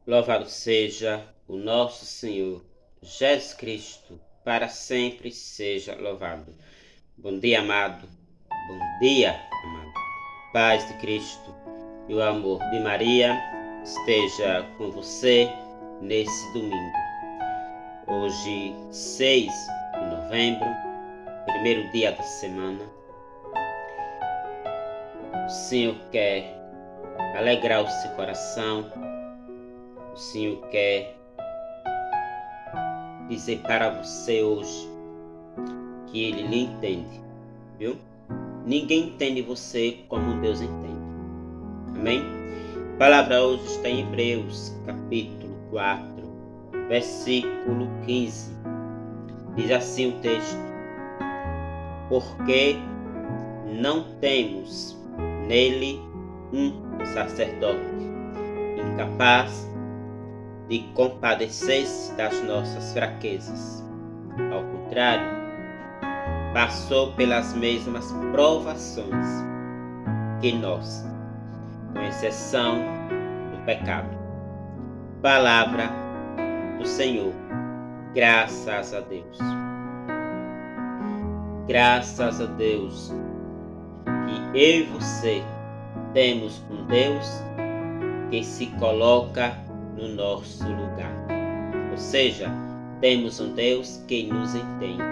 Louvado seja o nosso Senhor Jesus Cristo, para sempre seja louvado. Bom dia, amado. Bom dia, amado. Paz de Cristo e o amor de Maria esteja com você nesse domingo. Hoje, 6 de novembro, primeiro dia da semana. O Senhor quer alegrar o seu coração. O Senhor quer dizer para você hoje que Ele lhe entende, viu? Ninguém entende você como Deus entende. Amém? A palavra hoje está em Hebreus, capítulo 4, versículo 15. Diz assim o texto: porque não temos nele um sacerdote incapaz de compadecer-se das nossas fraquezas. Ao contrário, passou pelas mesmas provações que nós, com exceção do pecado. Palavra do Senhor. Graças a Deus. Graças a Deus que eu e você temos um Deus que se coloca no nosso lugar. Ou seja, temos um Deus que nos entende.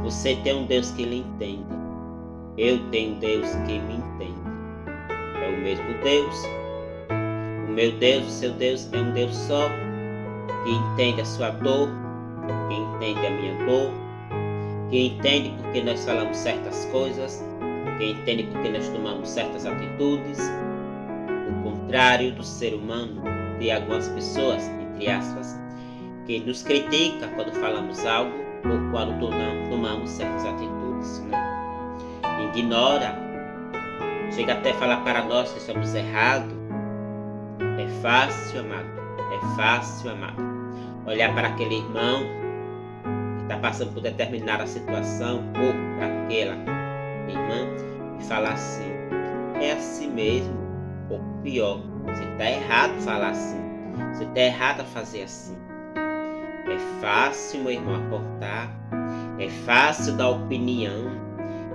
Você tem um Deus que lhe entende. Eu tenho um Deus que me entende. É o mesmo Deus. O meu Deus, o seu Deus é um Deus só, que entende a sua dor, que entende a minha dor, que entende porque nós falamos certas coisas, que entende porque nós tomamos certas atitudes. O contrário do ser humano, de algumas pessoas, entre aspas, que nos critica quando falamos algo ou quando tomamos certas atitudes, né? Ignora, chega até a falar para nós que estamos errados. É fácil, amado, olhar para aquele irmão que está passando por determinada situação ou para aquela irmã e falar assim: é assim mesmo, ou pior, você está errado falar assim, você está errado a fazer assim. É fácil, meu irmão, apontar, é fácil dar opinião,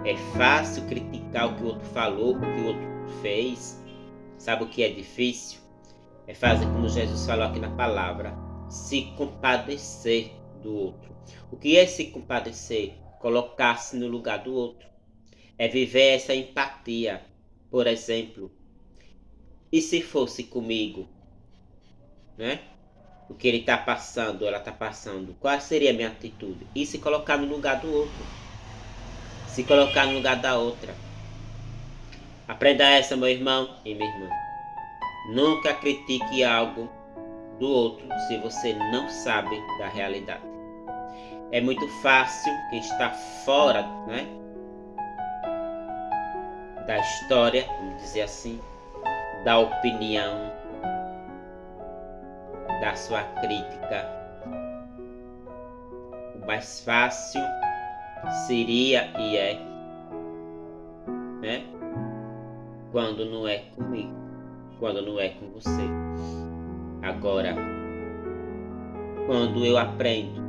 é fácil criticar o que o outro falou, o que o outro fez. Sabe o que é difícil? É fazer como Jesus falou aqui na palavra: se compadecer do outro. O que é se compadecer? Colocar-se no lugar do outro. É viver essa empatia. Por exemplo, e se fosse comigo, né? O que ele está passando, ela está passando, qual seria a minha atitude? E se colocar no lugar do outro. Se colocar no lugar da outra. Aprenda essa, meu irmão e minha irmã. Nunca critique algo do outro se você não sabe da realidade. É muito fácil quem está fora, né, da história, vamos dizer assim, da opinião, da sua crítica. O mais fácil seria e é, né, quando não é comigo, quando não é com você. Agora, quando eu aprendo,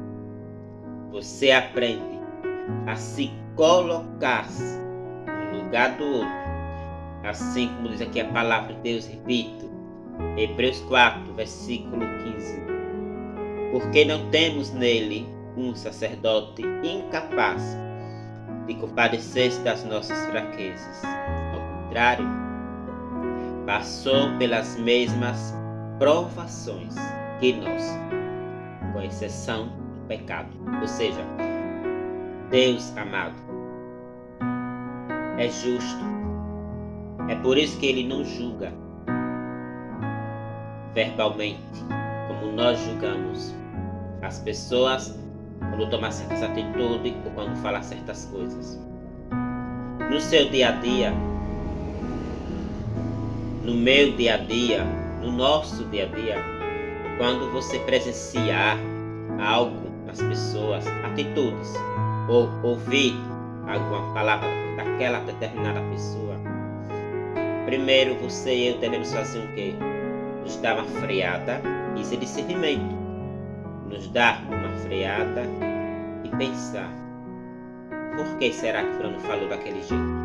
você aprende a se colocar no lugar do outro, assim como diz aqui a palavra de Deus, repito, Hebreus 4, versículo 15. Porque não temos nele um sacerdote incapaz de compadecer-se das nossas fraquezas. Ao contrário, passou pelas mesmas provações que nós, com exceção do pecado. Ou seja, Deus amado é justo. É por isso que Ele não julga verbalmente, como nós julgamos as pessoas quando tomam certas atitudes ou quando falam certas coisas. No seu dia a dia, no meu dia a dia, no nosso dia a dia, quando você presenciar algo nas pessoas, atitudes, ou ouvir alguma palavra daquela determinada pessoa, primeiro você e eu devemos fazer o quê? nos dá uma freada. Isso é discernimento. Nos dá uma freada e pensar: por que será que fulano falou daquele jeito?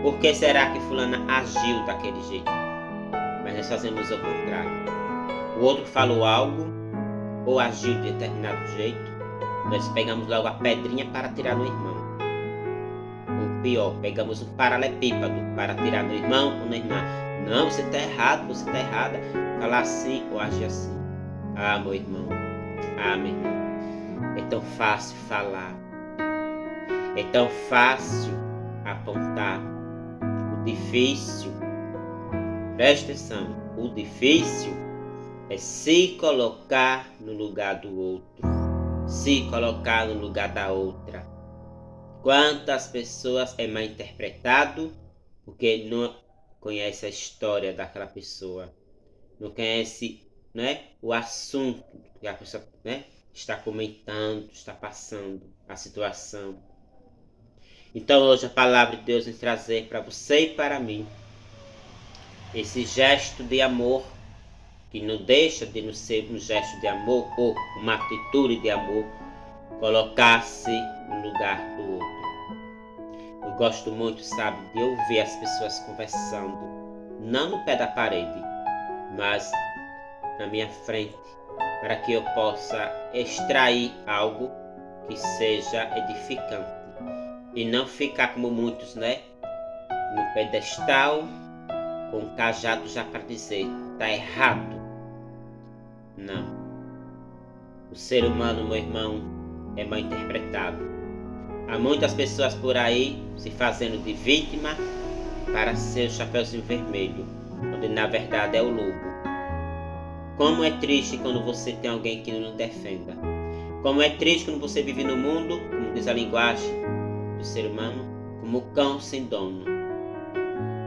Por que será que fulana agiu daquele jeito? Mas nós fazemos o contrário. O outro falou algo ou agiu de determinado jeito, nós pegamos logo a pedrinha para tirar no irmão. Ou pior, pegamos um paralelepípedo para tirar no irmão ou na irmã. Não, você está errado, você está errada. Falar assim ou agir assim. Ah, meu irmão. Ah, meu irmão. É tão fácil falar. É tão fácil apontar. O difícil, preste atenção, o difícil é se colocar no lugar do outro. Se colocar no lugar da outra. Quantas pessoas é mal interpretado porque não conhece a história daquela pessoa, não conhece, né, o assunto que a pessoa, né, está comentando, está passando, a situação. Então hoje a palavra de Deus vem trazer para você e para mim esse gesto de amor que não deixa de não ser um gesto de amor ou uma atitude de amor, colocar-se no lugar do outro. Eu gosto muito, sabe, de ouvir as pessoas conversando, não no pé da parede, mas na minha frente, para que eu possa extrair algo que seja edificante e não ficar como muitos, né, no pedestal com o cajado já para dizer, tá errado. Não. O ser humano, meu irmão, é mal interpretado. Há muitas pessoas por aí se fazendo de vítima para ser o chapeuzinho vermelho, onde na verdade é o lobo. Como é triste quando você tem alguém que não lhe defenda. Como é triste quando você vive no mundo, como diz a linguagem do ser humano, como cão sem dono.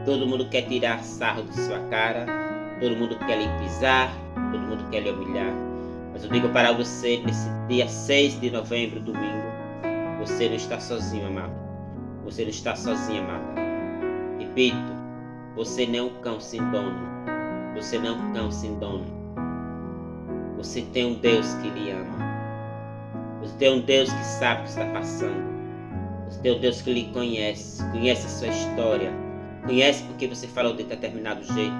Todo mundo quer tirar sarro de sua cara, todo mundo quer lhe pisar, todo mundo quer lhe humilhar. Mas eu digo para você, nesse dia 6 de novembro, domingo, você não está sozinho, amado. Você não está sozinha, amada. Repito, você não é um cão sem dono. Você não é um cão sem dono. Você tem um Deus que lhe ama. Você tem um Deus que sabe o que está passando. Você tem um Deus que lhe conhece a sua história, conhece porque você falou de determinado jeito,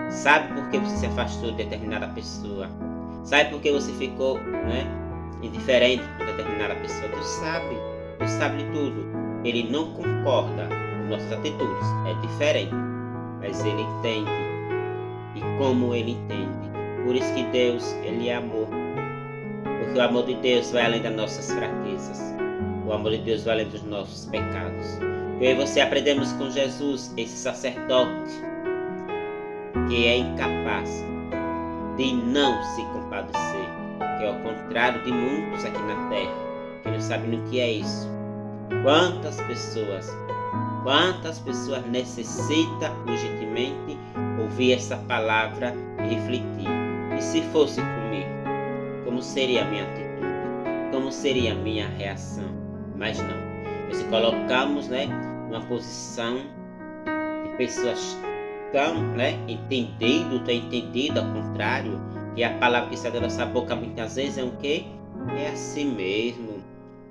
sabe por que você se afastou de determinada pessoa, sabe por que você ficou, né, indiferente com determinada pessoa. Deus sabe de tudo. Ele não concorda com nossas atitudes, é diferente, mas Ele entende. E como Ele entende, por isso que Deus, Ele é amor. Porque o amor de Deus vai além das nossas fraquezas. O amor de Deus vai além dos nossos pecados. Eu e você aprendemos com Jesus, esse sacerdote, que é incapaz de não se compadecer, que é ao contrário de muitos aqui na terra, que não sabem o que é isso. Quantas pessoas necessitam urgentemente ouvir essa palavra e refletir. E se fosse comigo, como seria a minha atitude? Como seria a minha reação? Mas não. Nós se colocamos, né, numa posição de pessoas tão, né, entendido ao contrário, que a palavra que sai da nossa boca muitas vezes é o quê? É assim mesmo.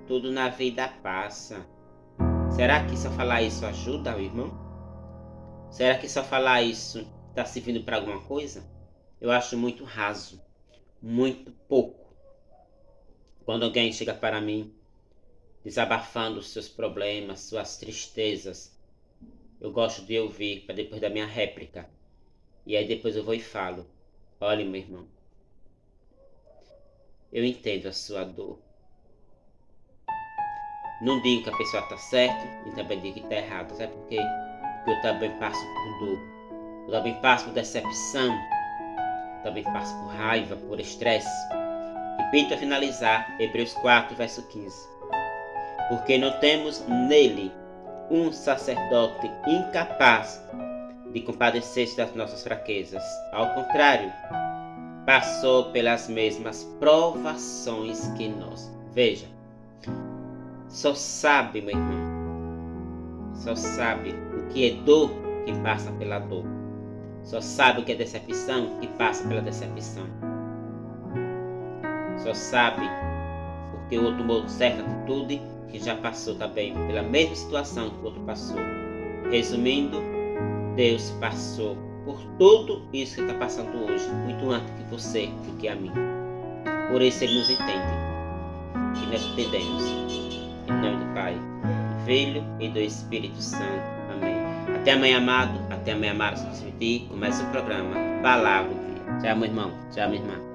Tudo na vida passa. Será que só falar isso ajuda, meu irmão? Será que só falar isso está servindo para alguma coisa? Eu acho muito raso, muito pouco. Quando alguém chega para mim desabafando os seus problemas, suas tristezas, eu gosto de ouvir para depois da minha réplica. E aí depois eu vou e falo: olha, meu irmão, eu entendo a sua dor. Não digo que a pessoa está certa e também digo que está errada. Sabe por quê? Porque eu também passo por dor. Eu também passo por decepção. Eu também passo por raiva, por estresse. Repito para finalizar, Hebreus 4, verso 15. Porque não temos nele um sacerdote incapaz de compadecer-se das nossas fraquezas. Ao contrário, passou pelas mesmas provações que nós. Veja, só sabe, meu irmão, só sabe o que é dor quem passa pela dor. Só sabe o que é decepção que passa pela decepção. Só sabe porque o outro tomou certa atitude que já passou também pela mesma situação que o outro passou. Resumindo, Deus passou por tudo isso que está passando hoje, muito antes que você do que a mim. Por isso Ele nos entende. E nós entendemos. Em nome do Pai, do Filho e do Espírito Santo. Amém. Até amanhã, amado. Até amanhã, amado. Se despedir com mais um programa Palavra do Dia. Tchau, meu irmão. Tchau, minha irmã.